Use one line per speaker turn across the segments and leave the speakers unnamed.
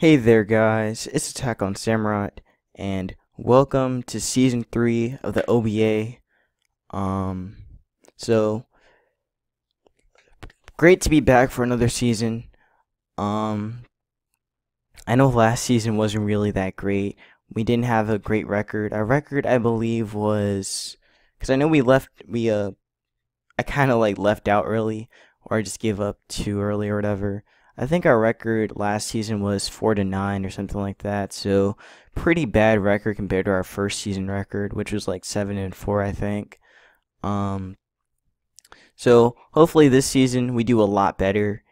Hey there guys, it's Attack on Samurott, and welcome to Season 3 of the OBA. So, great to be back for another season. Um, I know last season wasn't really that great. We didn't have a great record. Our record, I believe, was... Because I know I kind of like left out early, or I just gave up too early or whatever. I think our record last season was 4-9 or something like that. So pretty bad record compared to our first season record, which was like 7-4, I think. Um, so hopefully this season we do a lot better.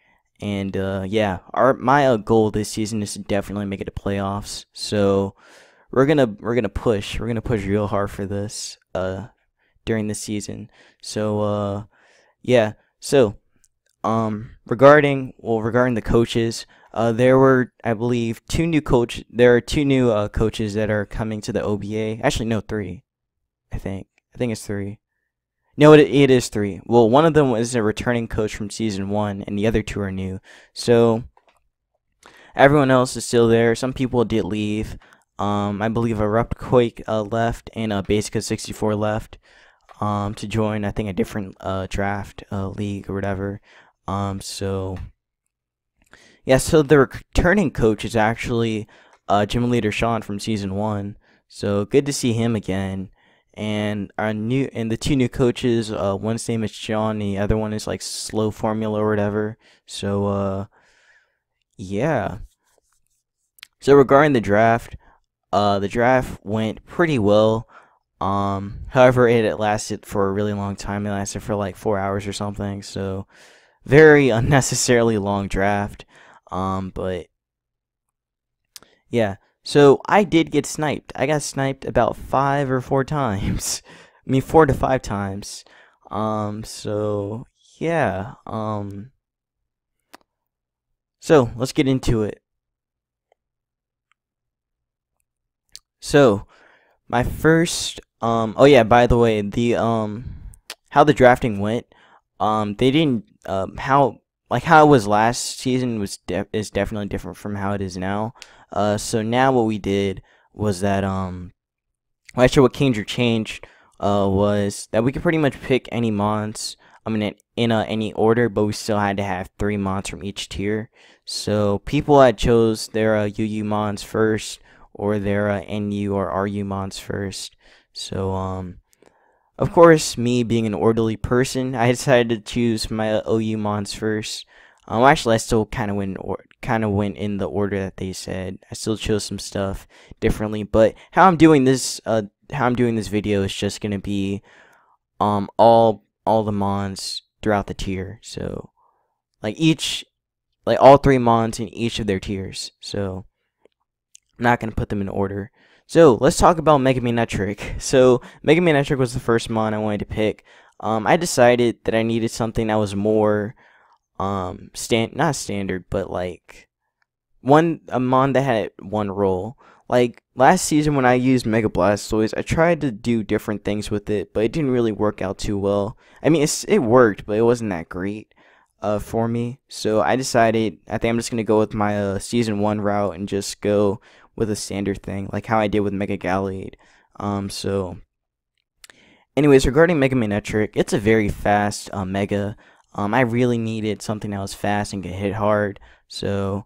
And yeah, my goal this season is to definitely make it to playoffs. So we're gonna push real hard for this during the season. So yeah. So regarding the coaches, there were, I believe, there are two new coaches that are coming to the OBA. Actually, no, three. I think it's three. No, it is three. Well, one of them was a returning coach from season 1, and the other two are new. So everyone else is still there. Some people did leave. I believe a Quake left, and Basica 64 left to join, I think, a different draft league or whatever. So yeah, so the returning coach is actually gym leader Sean from season 1. So good to see him again. And the two new coaches, one's name is Sean, the other one is like Slow Formula or whatever. So yeah. So regarding the draft went pretty well. However, it lasted for a really long time. It lasted for like 4 hours or something. So very unnecessarily long draft. But yeah. So I did get sniped. I got sniped about 5 or 4 times. I mean 4 to 5 times. So yeah. So let's get into it. So my first oh yeah, by the way, the how the drafting went, they didn't how it was last season is definitely different from how it is now. So now what we did was that well, actually what Kendra changed was that we could pretty much pick any mons in any order, but we still had to have 3 mons from each tier. So people had chose their UU mons first, or their NU or RU mons first. So of course, me being an orderly person, I decided to choose my OU mons first. Actually, I still kind of went in the order that they said. I still chose some stuff differently, but how I'm doing this video is just gonna be all the mons throughout the tier. So like all 3 mons in each of their tiers. So I'm not gonna put them in order. So let's talk about Megamanectric. So Megamanectric was the first mon I wanted to pick. I decided that I needed something that was more not standard, but like a mon that had one role. Like last season when I used Mega Blastoise, I tried to do different things with it, but it didn't really work out too well. I mean, it worked, but it wasn't that great for me. So I decided, I think I'm just gonna go with my season 1 route and just go with a standard thing, like how I did with Mega Gallade. So anyways, regarding Megamanectric, it's a very fast Mega. I really needed something that was fast and could hit hard. So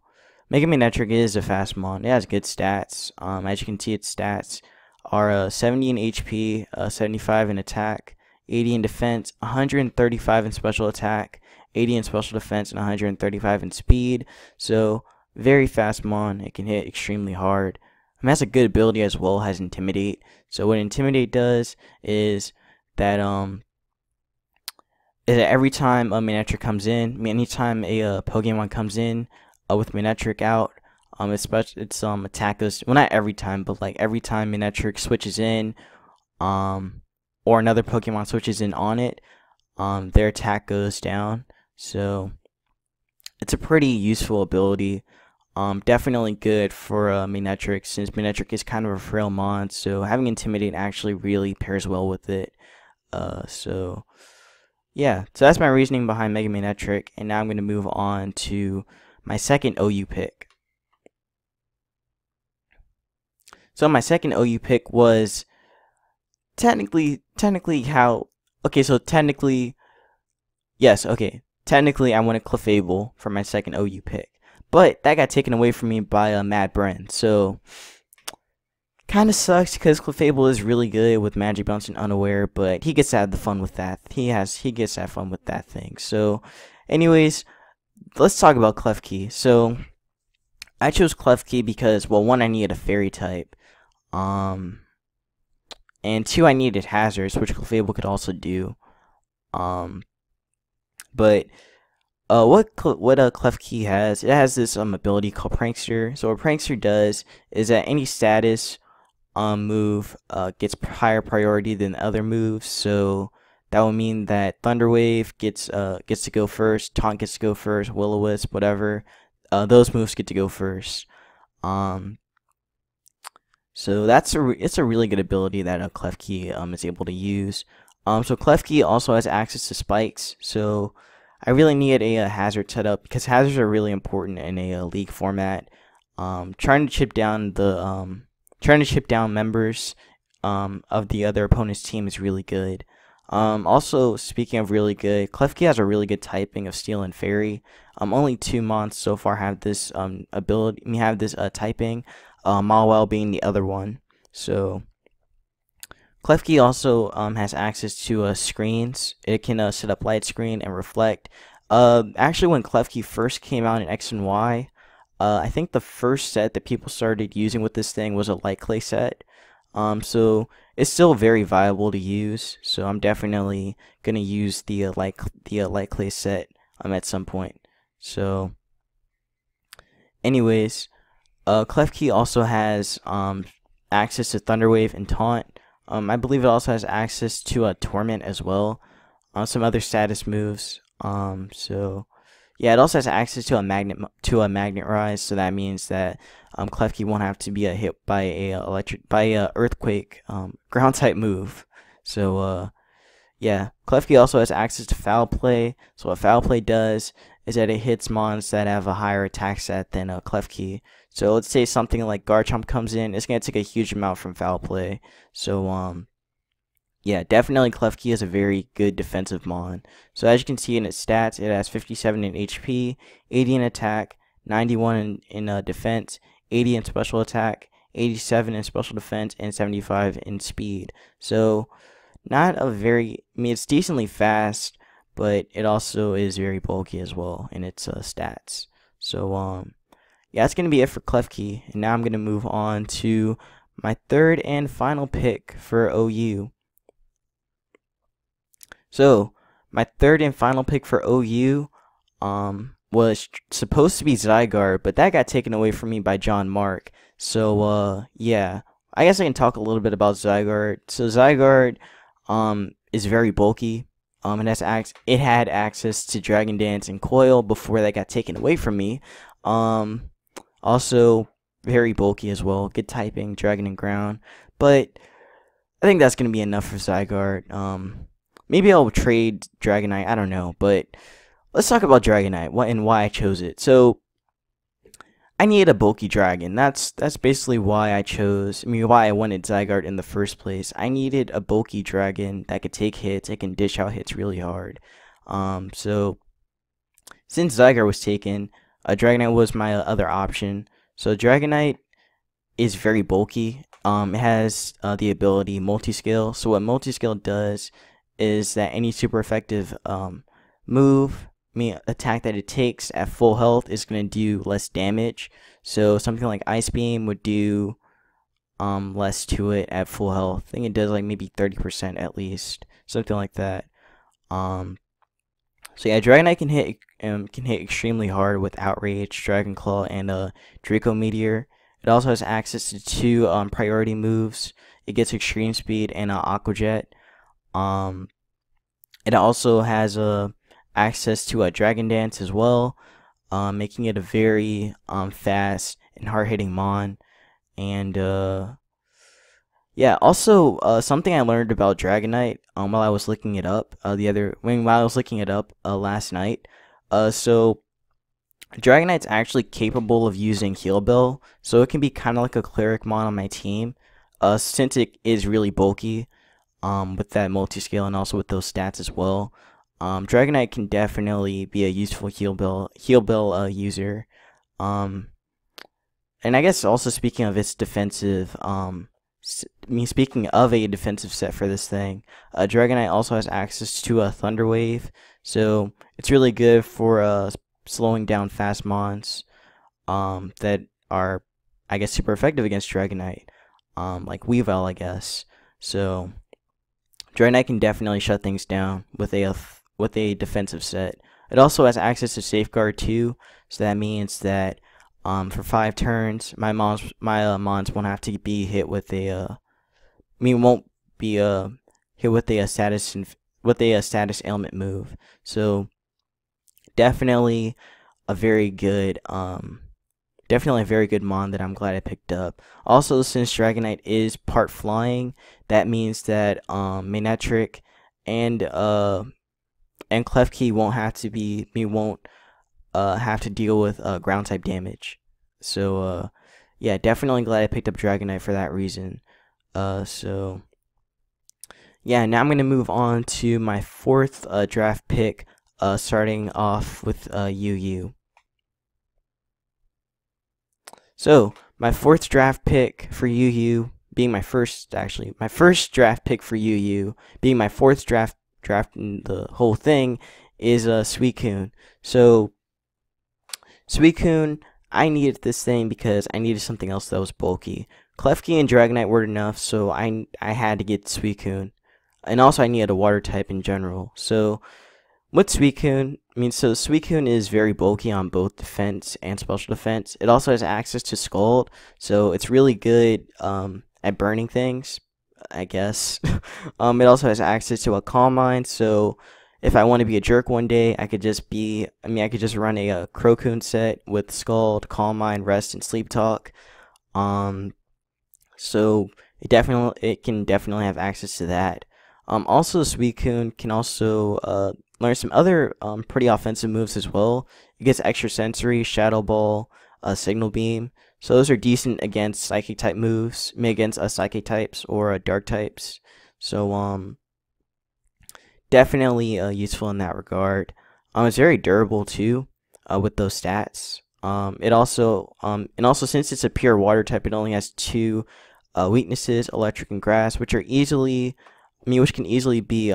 Megamanectric is a fast mon. It has good stats. As you can see, its stats are 70 in HP, 75 in attack, 80 in defense, 135 in special attack, 80 in special defense, and 135 in speed. So very fast mon. It can hit extremely hard. It has a good ability as well. It has Intimidate. So what Intimidate does is that every time a Manectric comes in, anytime a Pokemon comes in with Manectric out, its attack goes, well, not every time, but like every time Manectric switches in, or another Pokemon switches in on it, their attack goes down. So it's a pretty useful ability. Definitely good for Manectric, since Manectric is kind of a frail mon, so having Intimidate actually really pairs well with it. So yeah, so that's my reasoning behind Megamanectric, and now I'm going to move on to my second OU pick. So my second OU pick was technically how okay, so technically yes, okay. Technically I wanted Clefable for my second OU pick. But that got taken away from me by Matt Bren. So kind of sucks because Clefable is really good with Magic Bounce and Unaware, but he gets to have the fun with that. He gets to have fun with that thing. So anyways, let's talk about Klefki. So I chose Klefki because, well, one, I needed a fairy type. And two, I needed hazards, which Clefable could also do. But what Klefki has, it has this ability called Prankster. So what Prankster does is that any status move gets higher priority than other moves. So that would mean that Thunder Wave gets to go first, Taunt gets to go first, Will-O-Wisp, whatever. Those moves get to go first. So it's a really good ability that Klefki is able to use. So Klefki also has access to spikes. So I really need a hazard setup because hazards are really important in a league format. Trying to chip down members of the other opponent's team is really good. Also, speaking of really good, Klefki has a really good typing of Steel and Fairy. Only 2 mons so far have this ability. Have this typing. Malwell being the other one. So Klefki also has access to screens. It can set up light screen and reflect. Actually, when Klefki first came out in X and Y, I think the first set that people started using with this thing was a light clay set. So it's still very viable to use. So I'm definitely gonna use the light clay set at some point. So, anyways, Klefki also has access to Thunderwave and Taunt. I believe it also has access to Torment as well. Some other status moves. So yeah, it also has access to a magnet rise. So that means that Klefki won't have to be hit by a earthquake ground type move. So yeah, Klefki also has access to Foul Play. So what Foul Play does is that it hits mons that have a higher attack set than Klefki. So let's say something like Garchomp comes in, it's gonna take a huge amount from Foul Play. So yeah, definitely Klefki is a very good defensive mon. So as you can see in its stats, it has 57 in HP, 80 in attack, 91 in defense, 80 in special attack, 87 in special defense, and 75 in speed. So not a very, I mean, it's decently fast, but it also is very bulky as well in its stats. So yeah, that's gonna be it for Klefki, and now I'm gonna move on to my third and final pick for OU. So my third and final pick for OU was supposed to be Zygarde, but that got taken away from me by John Mark. So yeah, I guess I can talk a little bit about Zygarde. So Zygarde is very bulky. It had access to Dragon Dance and Coil before that got taken away from me. Also very bulky as well. Good typing, Dragon and Ground. But I think that's gonna be enough for Zygarde. Maybe I'll trade Dragonite, I don't know, but let's talk about Dragonite and why I chose it. So I needed a bulky dragon. That's basically why why I wanted Zygarde in the first place. I needed a bulky dragon that could take hits, it can dish out hits really hard. So since Zygarde was taken, Dragonite was my other option. So Dragonite is very bulky. It has the ability multi-scale. So what multi-scale does is that any super effective attack that it takes at full health is going to do less damage. So something like Ice Beam would do less to it at full health. I think it does like maybe 30% at least, something like that. So yeah, Dragonite can hit extremely hard with Outrage, Dragon Claw, and Draco Meteor. It also has access to 2 priority moves. It gets Extreme Speed and Aqua Jet. It also has access to a Dragon Dance as well, making it a very fast and hard-hitting mon. And yeah, also something I learned about Dragonite while I was looking it up last night. So Dragonite's actually capable of using Heal Bell, so it can be kind of like a cleric mon on my team. Since it is really bulky, with that multi-scale and also with those stats as well. Dragonite can definitely be a useful heal bell user. Um, and I guess also speaking of its defensive, speaking of a defensive set for this thing, Dragonite also has access to a Thunder Wave, so it's really good for slowing down fast mons that are, I guess, super effective against Dragonite, like Weavile, I guess. So Dragonite can definitely shut things down with a defensive set. It also has access to Safeguard too, so that means that for 5 turns, my mons won't have to be hit with a won't be hit with a status ailment move. So definitely a very good mon that I'm glad I picked up. Also, since Dragonite is part flying, that means that Manectric and Klefki won't have to deal with ground type damage. So yeah, definitely glad I picked up Dragonite for that reason. So yeah, now I'm gonna move on to my 4th draft pick, starting off with UU. So my 4th draft pick for UU being my first draft pick for UU being my 4th draft in the whole thing is Suicune. So Suicune, I needed this thing because I needed something else that was bulky. Klefki and Dragonite weren't enough, so I had to get Suicune. And also I needed a water type in general. So with Suicune, Suicune is very bulky on both defense and special defense. It also has access to Scald, so it's really good at burning things, I guess. It also has access to a Calm Mind, so if I want to be a jerk one day, I could just run a Crocoon set with Scald, Calm Mind, Rest, and Sleep Talk. So it can definitely have access to that. Also, Suicune can also learn some other pretty offensive moves as well. It gets Extra Sensory, Shadow Ball, Signal Beam. So those are decent against Psychic type moves, against Psychic types or Dark types. So definitely useful in that regard. It's very durable too, with those stats. And also since it's a pure water type, it only has 2 weaknesses, Electric and Grass, which can easily be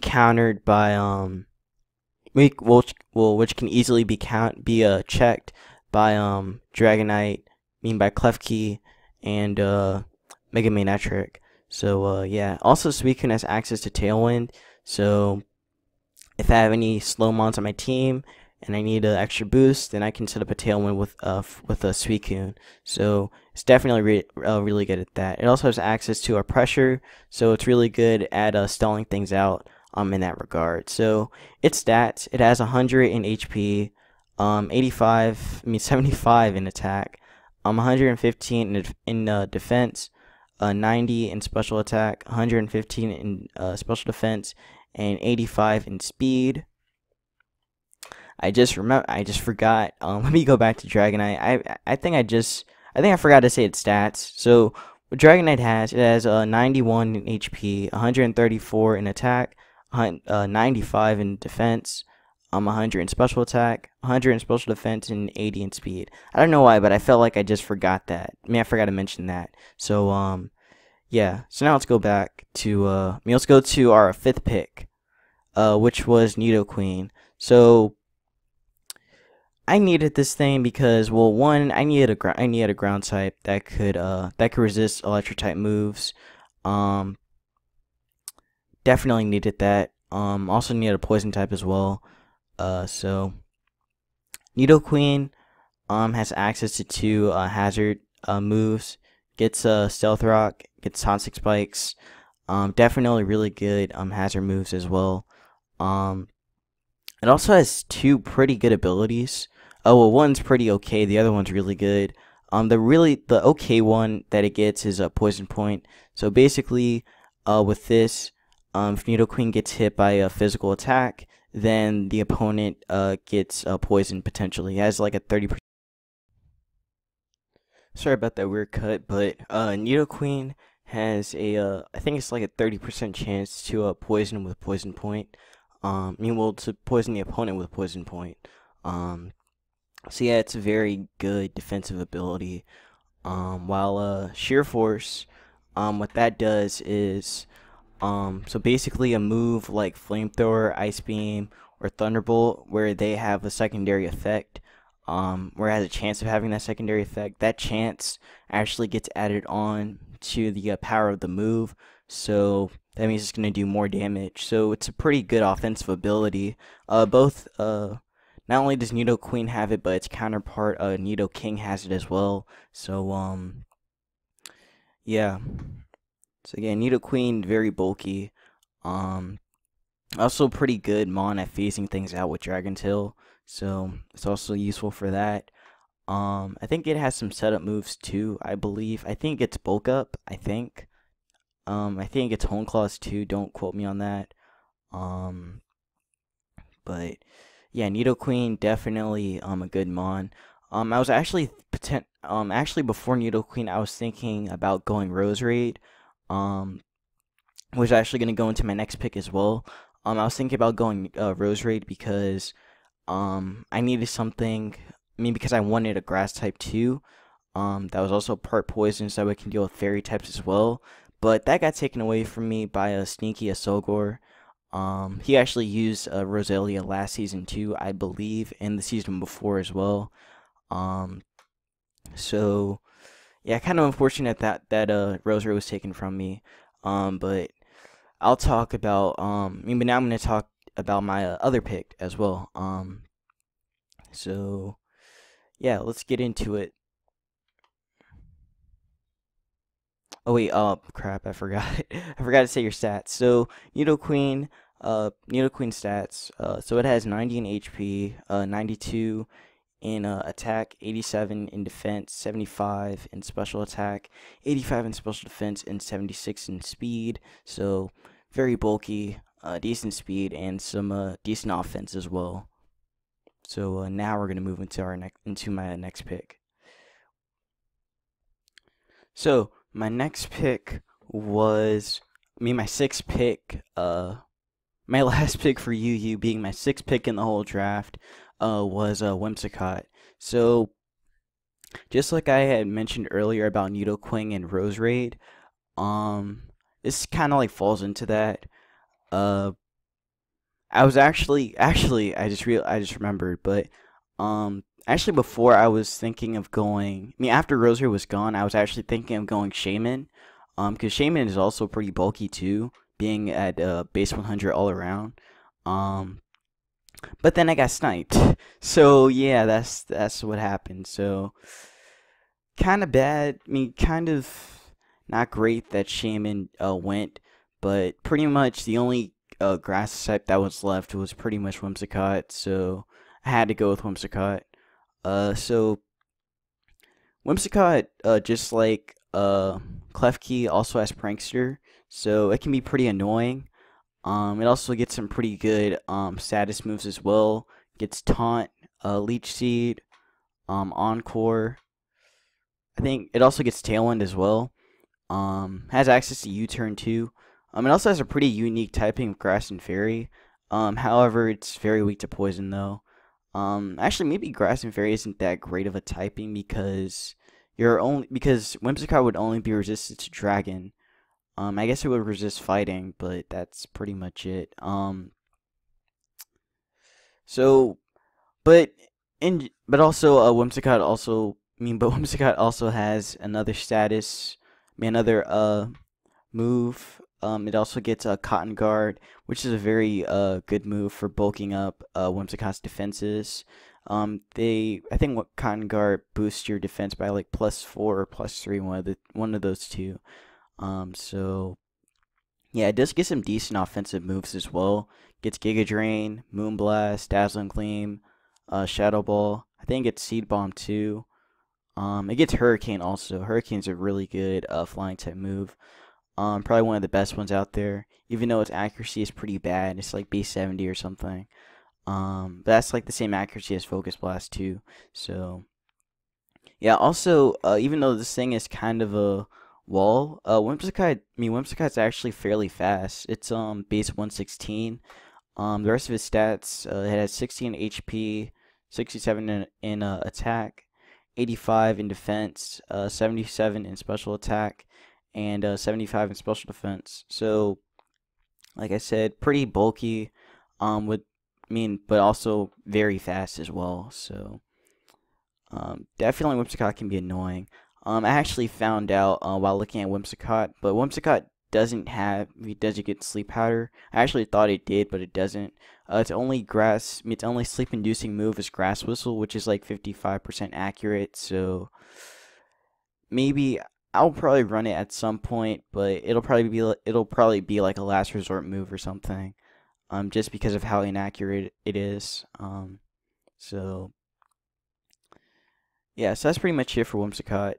countered by which can easily be checked by Dragonite, by Klefki and Mega Manectric. So yeah, also Suicune has access to Tailwind, so if I have any slow mons on my team and I need an extra boost, then I can set up a Tailwind with a Suicune. So it's definitely really good at that. It also has access to a Pressure, so it's really good at stalling things out in that regard. So its stats, it has 100 in HP, 75 in attack, 115 in defense, 90 in special attack, 115 in special defense, and 85 in speed. I just forgot. Let me go back to Dragonite. I think I forgot to say its stats. So what Dragonite has, it has 91 in HP, 134 in attack, 95 in defense, 100 in special attack, 100 in special defense, and 80 in speed. I don't know why, but I felt like I just forgot that. I forgot to mention that. So yeah. So now let's go back to let's go to our 5th pick, which was Nidoqueen. So I needed this thing because, well, one, I needed a ground type that could resist electric type moves. Definitely needed that. Also needed a poison type as well. So Nidoqueen has access to 2 hazard moves. Gets Stealth Rock, gets Toxic Spikes. Definitely really good hazard moves as well. It also has 2 pretty good abilities. Well, one's pretty okay, the other one's really good. The okay one that it gets is a Poison Point. So basically, with this, If Nidoqueen gets hit by a physical attack, then the opponent gets poisoned potentially. He has like a 30%. Sorry about that weird cut, but Nidoqueen has a I think it's like a 30% chance to poison with poison point. Well, to poison the opponent with poison point. So yeah, it's a very good defensive ability. While Sheer Force, what that does is, so basically a move like Flamethrower, Ice Beam, or Thunderbolt, where they have a secondary effect, where it has a chance of having that secondary effect, that chance actually gets added on to the power of the move, so that means it's going to do more damage. So it's a pretty good offensive ability. Not only does Nidoqueen have it, but its counterpart, Nidoking, has it as well. So, yeah. So again, Nidoqueen, very bulky. Also pretty good Mon at phasing things out with Dragon Tail. So it's also useful for that. I think it has some setup moves too, I believe. I think it's Bulk Up, I think. I think it's Hone Claws too, don't quote me on that. But yeah, Nidoqueen definitely a good Mon. I was actually before Nidoqueen I was thinking about going Rose Raid. Was actually gonna go into my next pick as well. I was thinking about going Rose Raid because I needed something. I mean, because I wanted a grass type too. That was also part poison, so I can deal with fairy types as well. But that got taken away from me by a sneaky Asogor. He actually used Roselia last season too, I believe, and the season before as well. So yeah, kind of unfortunate that Rose Raid was taken from me. But I'll talk about but now I'm gonna talk about my other pick as well. So yeah, let's get into it. Oh wait, crap, I forgot. I forgot to say your stats. So Nidoqueen stats. So it has 90 in HP, 92 in attack, 87 in defense, 75 in special attack, 85 in special defense, and 76 in speed. So very bulky, decent speed, and some decent offense as well. So now we're gonna move into my next pick. So my next pick was my sixth pick. My last pick for UU being my sixth pick in the whole draft. Was Whimsicott. So just like I had mentioned earlier about Nidoqueen and Rose Raid, this kind of like falls into that. I was actually I just remembered, but actually before I was thinking of going. I mean, after Rose Raid was gone, I was actually thinking of going Shaman. Because Shaman is also pretty bulky too, being at base 100 all around. But then I got sniped. So yeah, that's what happened. So kind of bad. I mean, kind of not great that Shaman went, but pretty much the only grass type that was left was pretty much Whimsicott. So I had to go with Whimsicott. So Whimsicott, just like Klefki, also has Prankster, so it can be pretty annoying. It also gets some pretty good status moves as well. Gets Taunt, Leech Seed, Encore. I think it also gets Tailwind as well. Has access to U-Turn too. It also has a pretty unique typing of Grass and Fairy. However, it's very weak to Poison though. Actually, maybe Grass and Fairy isn't that great of a typing because Whimsicott would only be resistant to Dragon. I guess it would resist fighting, but that's pretty much it. But also Whimsicott also Whimsicott also has another status, another move. It also gets a Cotton Guard, which is a very good move for bulking up Whimsicott's defenses. I think what Cotton Guard boosts your defense by like +4 or +3, one of those two. So yeah, it does get some decent offensive moves as well. Gets Giga Drain, Moonblast, Dazzling Gleam, Shadow Ball. I think it gets Seed Bomb too. It gets Hurricane also. Hurricane's a really good flying type move. Probably one of the best ones out there. Even though its accuracy is pretty bad, it's like base 70 or something. But that's like the same accuracy as Focus Blast too. So yeah. Also, even though this thing is kind of a wall, Whimsicott's actually fairly fast. It's base 116. The rest of his stats, it has 16 HP, 67 in attack, 85 in defense, 77 in special attack, and 75 in special defense. So, like I said, pretty bulky, but also very fast as well. So, definitely Whimsicott can be annoying. I actually found out while looking at Whimsicott, but Whimsicott doesn't get sleep powder. I actually thought it did, but it doesn't. Its only sleep-inducing move is Grass Whistle, which is like 55% accurate. So maybe I'll probably run it at some point, but it'll probably be like a last resort move or something. Just because of how inaccurate it is. So yeah, so that's pretty much it for Whimsicott.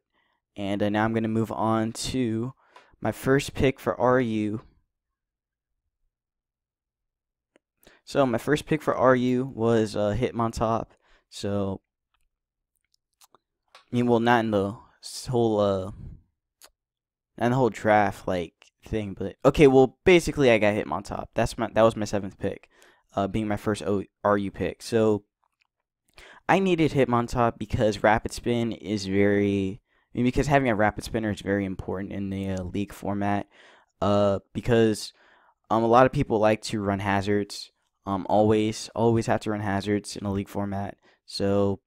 And now I'm gonna move on to my first pick for RU. So my first pick for RU was Hitmontop. So well, not in the whole draft like thing, but okay. Well, basically, I got Hitmontop. That was my 7th pick, being my first RU pick. So I needed Hitmontop because Rapid Spin is because having a Rapid Spinner is very important in the league format. Because a lot of people like to run hazards. Always have to run hazards in a league format. So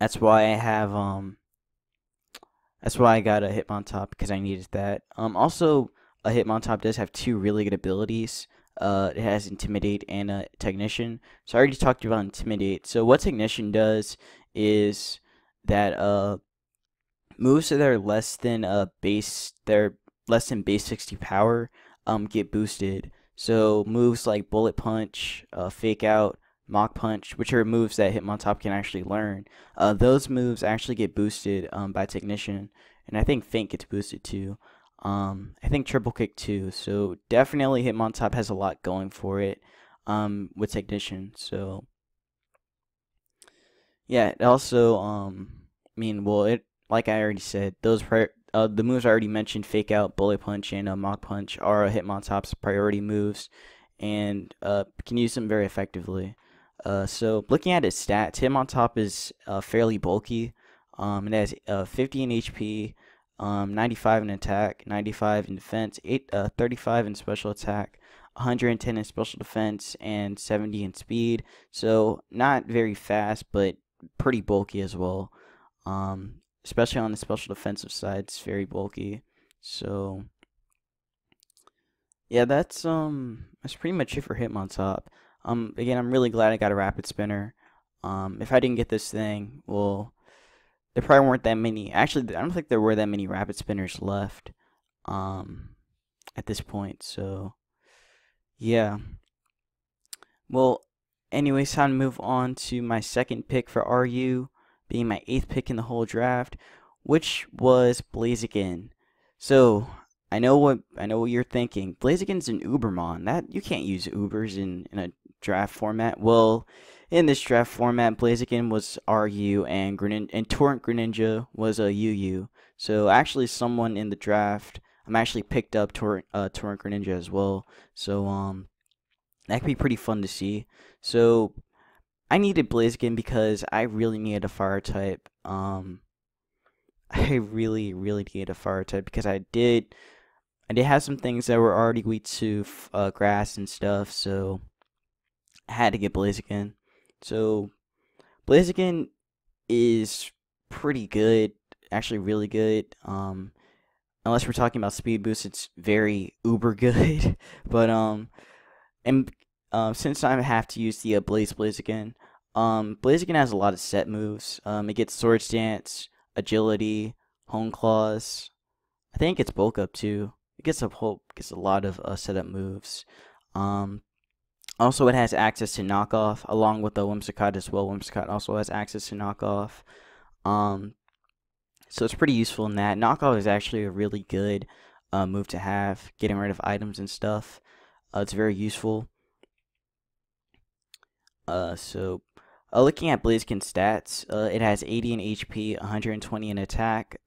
that's why I got a Hitmontop, because I needed that. Also, a Hitmontop does have 2 really good abilities. It has Intimidate and Technician. So I already talked about Intimidate. So what Technician does is that moves that are less than base 60 power get boosted. So moves like Bullet Punch, Fake Out, Mach Punch, which are moves that Hitmontop can actually learn. Those moves actually get boosted by Technician, and I think Feint gets boosted too. I think Triple Kick too. So definitely Hitmontop has a lot going for it with Technician. So yeah, it also like I already said, the moves I already mentioned, Fake Out, Bullet Punch, and Mach Punch, are Hitmontop's priority moves, and can use them very effectively. So looking at its stats, Hitmontop is fairly bulky. It has 50 in HP, 95 in attack, 95 in defense, 35 in special attack, 110 in special defense, and 70 in speed. So not very fast, but pretty bulky as well. Especially on the special defensive side, it's very bulky. So yeah, that's pretty much it for Hitmontop. Again, I'm really glad I got a Rapid Spinner. If I didn't get this thing, well, there probably weren't that many. Actually, I don't think there were that many Rapid Spinners left at this point. So yeah. Well, anyways, time to move on to my second pick for RU, being my 8th pick in the whole draft, which was Blaziken. So I know what you're thinking. Blaziken's an Ubermon. That you can't use Ubers in a draft format. Well, in this draft format, Blaziken was RU and Torrent Greninja was a UU. So actually, someone in the draft actually picked up Torrent Greninja as well. So that could be pretty fun to see. So I needed Blaziken because I really needed a fire type. I really needed a fire type because I did have some things that were already weak to grass and stuff, so I had to get Blaziken. So Blaziken is pretty good, actually really good. Unless we're talking about speed boost, it's very uber good. But since I have to use the Blaziken, Blaziken has a lot of set moves. It gets Swords Dance, Agility, Hone Claws. I think it's Bulk Up too. It gets a lot of setup moves. Also, it has access to Knockoff, along with the Whimsicott as well. Whimsicott also has access to Knockoff. So it's pretty useful in that. Knockoff is actually a really good move to have, getting rid of items and stuff. It's very useful. So looking at Blaziken's stats, it has 80 in HP, 120 in attack,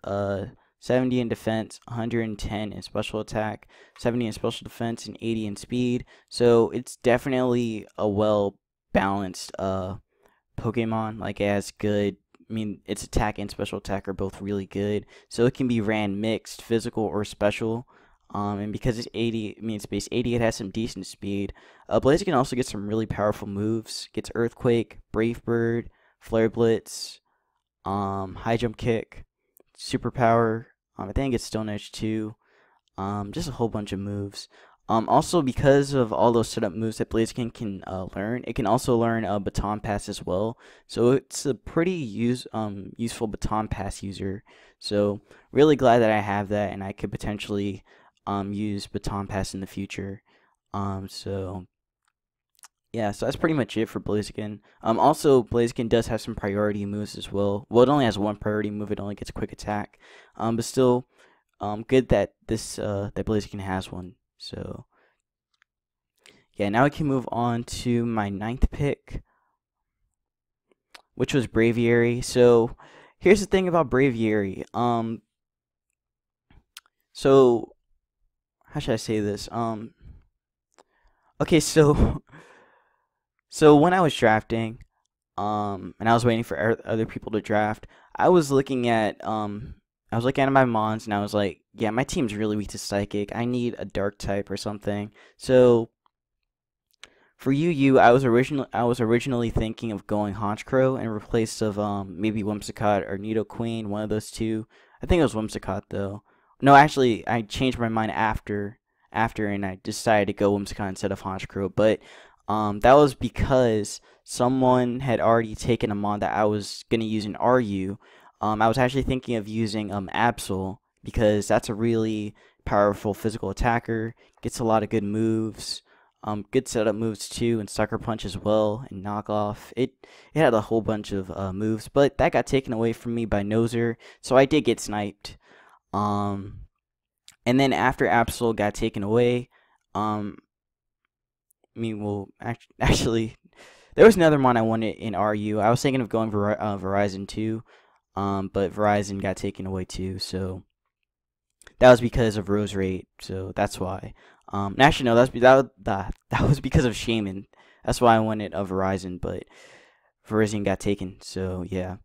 70 in defense, 110 in special attack, 70 in special defense, and 80 in speed. So it's definitely a well balanced Pokemon. Like, it has good. I mean, its attack and special attack are both really good, so it can be ran mixed, physical or special. And because it's 80, I mean it's base 80, it has some decent speed. Blaziken also gets some really powerful moves. Gets Earthquake, Brave Bird, Flare Blitz, High Jump Kick, Superpower. I think it's Stone Edge too. Just a whole bunch of moves. Also, because of all those setup moves that Blaziken can learn, it can also learn Baton Pass as well. So it's a pretty useful Baton Pass user. So really glad that I have that, and I could potentially use Baton Pass in the future. So yeah, so that's pretty much it for Blaziken. Also, Blaziken does have some priority moves as well. Well, it only has one priority move. It only gets quick attack. But still, good that that Blaziken has one. So yeah, now we can move on to my 9th pick, which was Braviary. So here's the thing about Braviary. So how should I say this? Okay, so when I was drafting, and I was waiting for other people to draft, I was looking at my mons, and I was like, yeah, my team's really weak to Psychic. I need a Dark type or something. So for I was originally thinking of going Honchkrow in replace of maybe Whimsicott or Nidoqueen, one of those two. I think it was Whimsicott though. No, actually, I changed my mind after, and I decided to go Whimsicott instead of Honchkrow. But that was because someone had already taken a mon that I was gonna use in RU. I was actually thinking of using Absol, because that's a really powerful physical attacker. Gets a lot of good moves. Good setup moves too, and Sucker Punch as well, and Knockoff. It had a whole bunch of moves, but that got taken away from me by Noser, so I did get sniped. And then after Absol got taken away, I mean, well, actually, there was another mon I wanted in RU. I was thinking of going Verizon too, but Verizon got taken away too, so that was because of Rose Rate, so that's why. Actually, no, that was because of Shaman. That's why I wanted a Verizon, but Verizon got taken, so yeah.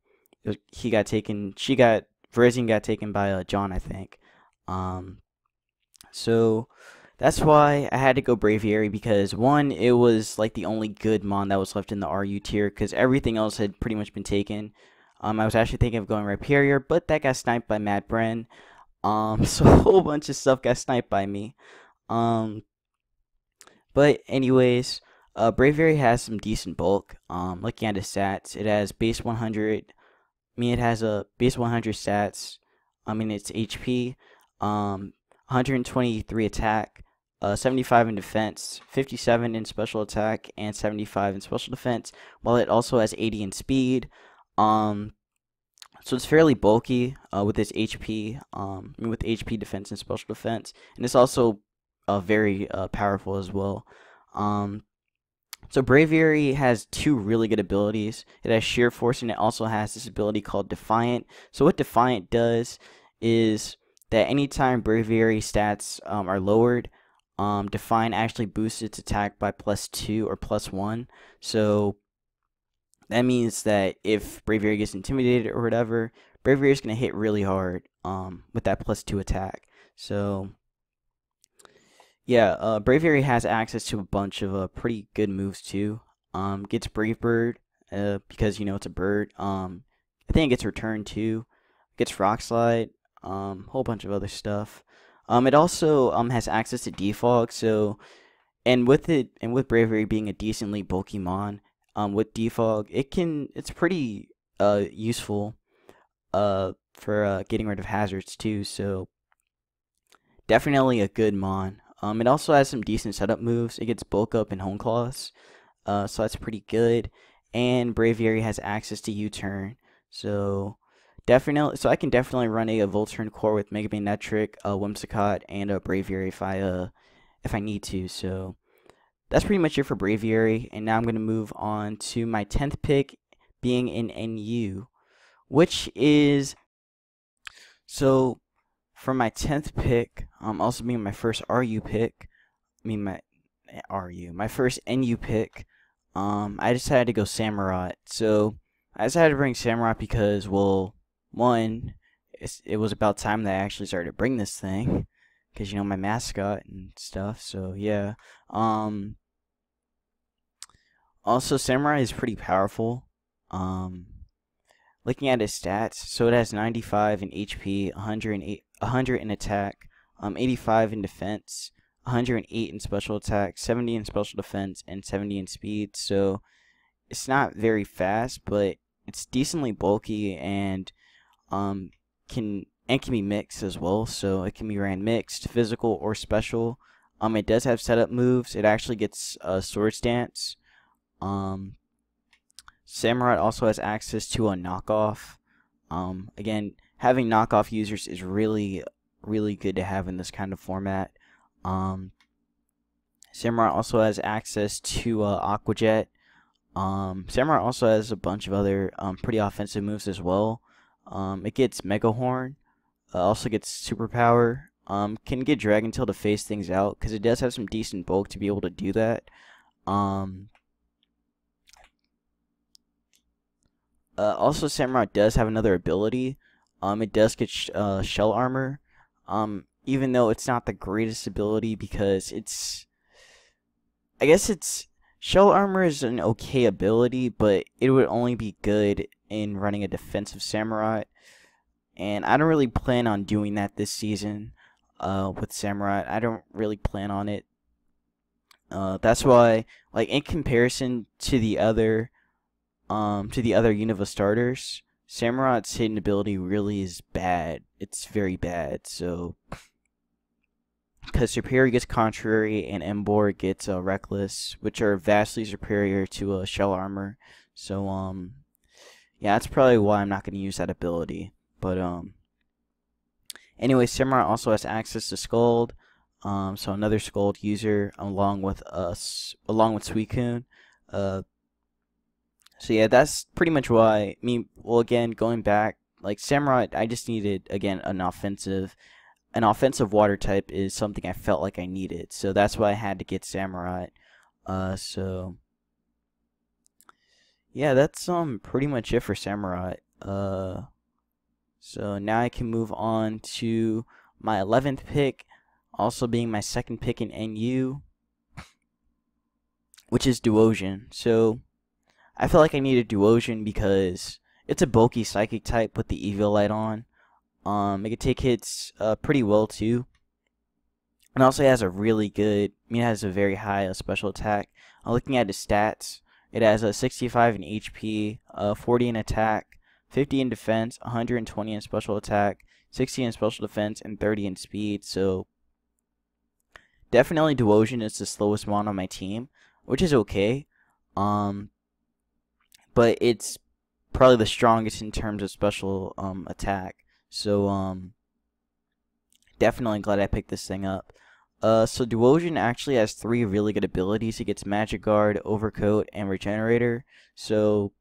Verizon got taken by John, I think. So that's why I had to go Braviary, because one, it was like the only good mon that was left in the RU tier, because everything else had pretty much been taken. I was actually thinking of going Rhyperior, but that got sniped by Matt Bren. So a whole bunch of stuff got sniped by me. But anyways, Braviary has some decent bulk. Looking at his stats, it has base 100. It has a base 100 stats. It's HP. 123 attack. 75 in defense, 57 in special attack, and 75 in special defense, while it also has 80 in speed. So it's fairly bulky with its HP, with HP defense and special defense, and it's also very powerful as well. So Braviary has two really good abilities. It has Sheer Force, and it also has this ability called Defiant. So what Defiant does is that anytime Braviary stats are lowered, Defiant actually boosts its attack by +2 or +1. So that means that if Braviary gets intimidated or whatever, Braviary is going to hit really hard with that +2 attack. So yeah, Braviary has access to a bunch of pretty good moves too. Gets Brave Bird because it's a bird. I think it gets Return too. Gets Rock Slide. Whole bunch of other stuff. It also has access to Defog. So, and with Braviary being a decently bulky mon, with Defog, it's pretty useful for getting rid of hazards too. So definitely a good mon. It also has some decent setup moves. It gets Bulk Up and Hone Claws, so that's pretty good. And Braviary has access to U-Turn, so definitely, so I can definitely run a Volturn core with Mega Magnetric, Whimsicott, and a Braviary if I need to. So that's pretty much it for Braviary, and now I'm going to move on to my 10th pick, being in NU, which is, so for my 10th pick, also being my first RU pick, my first NU pick, I decided to go Samurott. So I decided to bring Samurott because, well, one, it was about time that I actually started to bring this thing, because, you know, my mascot and stuff. So yeah. Also, Samurai is pretty powerful. Looking at his stats, so it has 95 in HP, 100 in attack, 85 in defense, 108 in special attack, 70 in special defense, and 70 in speed. So it's not very fast, but it's decently bulky, and can be mixed as well. So it can be ran mixed, physical, or special. It does have setup moves. It actually gets sword stance. Samurai also has access to a knockoff. Again, having knockoff users is really good to have in this kind of format. Samurai also has access to Aqua Jet. Samurai also has a bunch of other pretty offensive moves as well. It gets Mega Horn. Also gets Superpower. Can get Dragon Tail to phase things out, because it does have some decent bulk to be able to do that. Also, Samurai does have another ability. It does get Shell Armor. Even though it's not the greatest ability, because I guess Shell Armor is an okay ability, but it would only be good in running a defensive Samurai. And I don't really plan on doing that this season with Samurai. I don't really plan on it. That's why, like, in comparison to the other Unova starters, Samurai's hidden ability really is bad. It's very bad. So, because Superior gets Contrary and Embor gets Reckless, which are vastly superior to Shell Armor. So, yeah, that's probably why I'm not going to use that ability. But anyway, Samurai also has access to Scald. So another Scald user along with Suicune. So yeah, that's pretty much why. Well, again, going back, like Samurai, I just needed, again, an offensive water type is something I felt like I needed. So that's why I had to get Samurai. So yeah, that's pretty much it for Samurai. So now I can move on to my 11th pick, also being my second pick in NU, which is Duosion. So I feel like I needed Duosion because it's a bulky psychic type with the Eviolite on. It can take hits pretty well too. And also it has it has a very high special attack. Looking at his stats, it has a 65 in HP, 40 in attack, 50 in defense, 120 in special attack, 60 in special defense, and 30 in speed. So definitely Duosion is the slowest mon on my team, which is okay. But it's probably the strongest in terms of special attack. So definitely glad I picked this thing up. So Duosion actually has 3 really good abilities. He gets Magic Guard, Overcoat, and Regenerator. So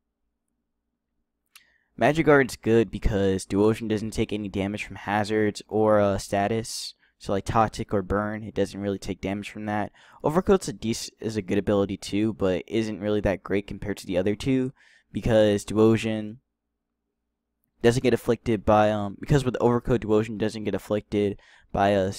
Magic Guard's good because Duosion doesn't take any damage from hazards or status. So like Toxic or Burn, it doesn't really take damage from that. Overcoat's is a good ability too, but isn't really that great compared to the other two, because Duosion doesn't get afflicted by because with Overcoat, Duosion doesn't get afflicted by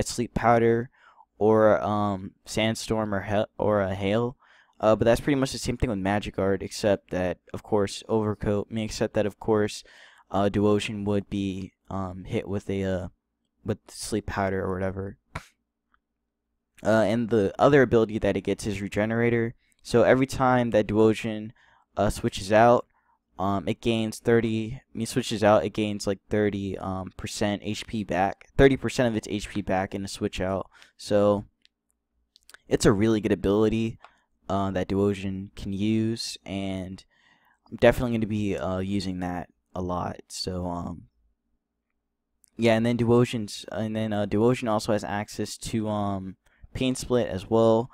Sleep Powder or Sandstorm or a Hail. But that's pretty much the same thing with Magic Guard, except that of course Duosion would be hit with Sleep Powder or whatever. And the other ability that it gets is Regenerator. So every time that Duosion switches out, it gains 30. It gains like 30% HP back, 30% of its HP back in a switch out. So it's a really good ability that Duosion can use, and I'm definitely going to be using that a lot. So yeah, and then Duosion also has access to Pain Split as well,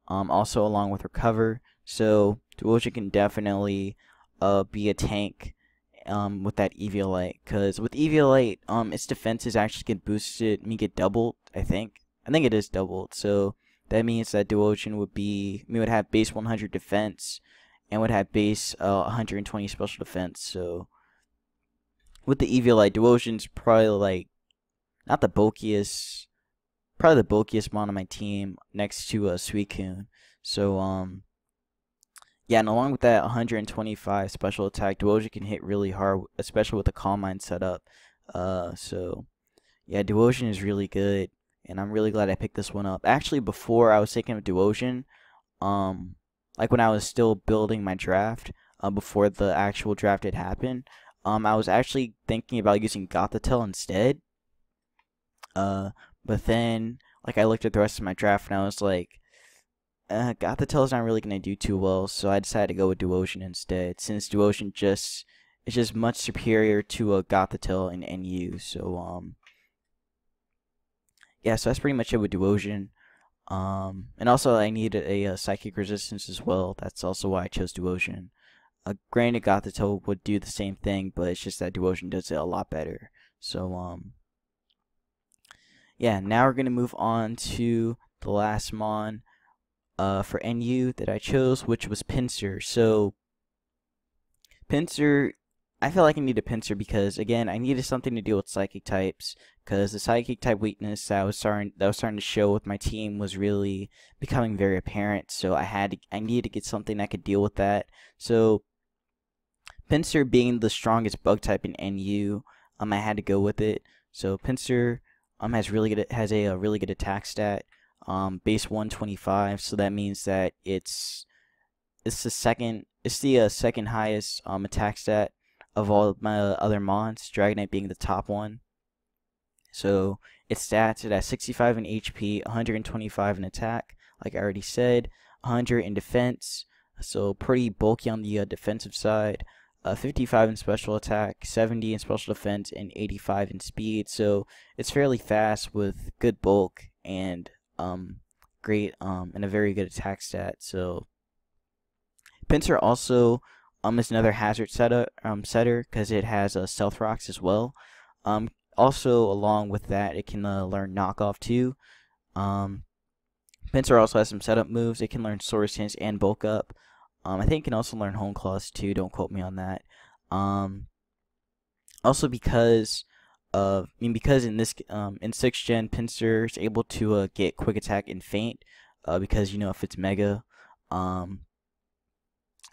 also along with Recover. So Duosion can definitely be a tank with that Eviolite, because with Eviolite its defenses actually get boosted, get doubled. I think it is doubled. So that means that Duosion would have base 100 defense and would have base 120 special defense. So with the Eviolite, Duosion's probably like not the bulkiest, probably the bulkiest mon on my team next to Suicune. So yeah, and along with that 125 special attack, Duosion can hit really hard, especially with the Calm Mind setup. So yeah, Duosion is really good, and I'm really glad I picked this one up. Actually, before I was thinking of Duosion, like when I was still building my draft, before the actual draft had happened, I was actually thinking about using Gothitelle instead. But then, like, I looked at the rest of my draft and I was like, Gothitelle's not really gonna do too well, so I decided to go with Duosion instead, since Duosion is just much superior to a Gothitelle in NU. So yeah, so that's pretty much it with Duosion. And also I needed a psychic resistance as well. That's also why I chose Duosion. Granted, Gothitelle would do the same thing, but it's just that Duosion does it a lot better. So yeah, now we're gonna move on to the last mon for NU that I chose, which was Pinsir. So Pinsir, I feel like I needed Pinsir because, again, I needed something to deal with psychic types, because the psychic type weakness that was starting to show with my team was really becoming very apparent. So I needed to get something that could deal with that. So Pinsir, being the strongest bug type in NU, I had to go with it. So Pinsir has a really good attack stat, base 125. So that means that it's the second highest attack stat of all of my other mons, Dragonite being the top one. So its stats, it has 65 in HP, 125 in attack, like I already said, 100 in defense, so pretty bulky on the defensive side, 55 in special attack, 70 in special defense, and 85 in speed. So it's fairly fast with good bulk and great and a very good attack stat. So Pinsir also is another hazard setter because it has stealth rocks as well. Also, along with that, it can learn knockoff too. Pinsir also has some setup moves. It can learn Swords Dance and bulk up. I think it can also learn Hone Claws too. Don't quote me on that. Also because in this in 6th gen, Pinsir is able to get quick attack and feint because if it's mega.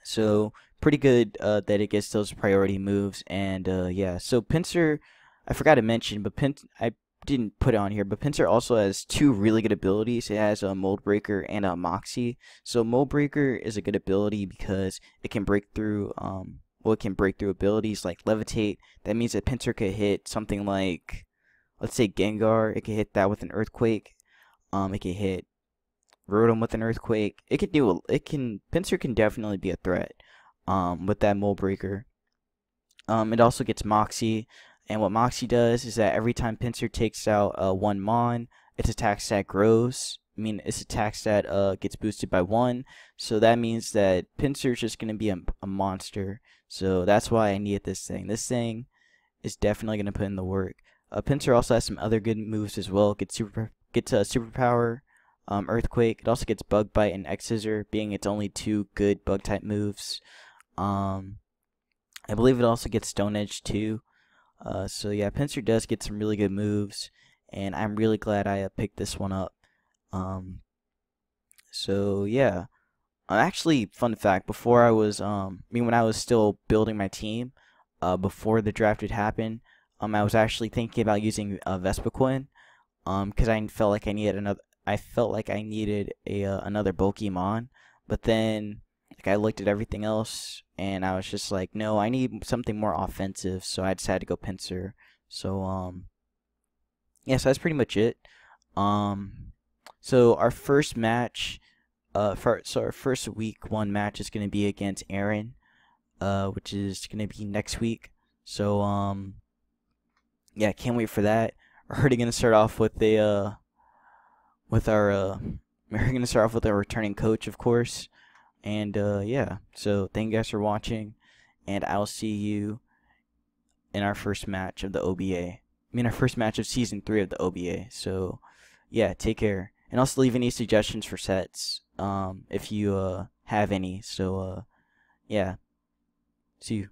So pretty good that it gets those priority moves. And yeah, so Pinsir, I forgot to mention, but I didn't put it on here, but Pinsir also has 2 really good abilities. It has a Mold Breaker and a Moxie. So Mold Breaker is a good ability because it can break through it can break through abilities like Levitate. That means that Pinsir could hit something like, let's say, Gengar. It can hit that with an Earthquake. It can hit Rotom with an Earthquake. Pinsir can definitely be a threat with that Mold Breaker. It also gets Moxie, and what Moxie does is that every time Pinsir takes out one mon, its attack stat grows. Its attack stat gets boosted by 1, so that means that Pinsir is just going to be a monster. So that's why I needed this thing. This thing is definitely going to put in the work. Pinsir also has some other good moves as well. Gets Superpower, Earthquake. It also gets Bug Bite and X-Scissor, being its only 2 good bug type moves. I believe it also gets Stone Edge too. So yeah, Pinsir does get some really good moves, and I'm really glad I picked this one up. So yeah, actually, fun fact: before I was when I was still building my team, before the draft had happened, I was actually thinking about using Vespiquen, because I felt like I needed another bulky mon, but then I looked at everything else and I was just like, no, I need something more offensive, so I decided to go Pinsir. So yeah, so that's pretty much it. So our first match, our first week 1 match is gonna be against Aaron, which is gonna be next week. So yeah, can't wait for that. We're already gonna start off with a with our we're gonna start off with our returning coach, of course. And yeah, so thank you guys for watching, and I'll see you in our first match of the OBA. I mean, our first match of season 3 of the OBA. So yeah, take care, and also leave any suggestions for sets if you have any. So yeah, see you.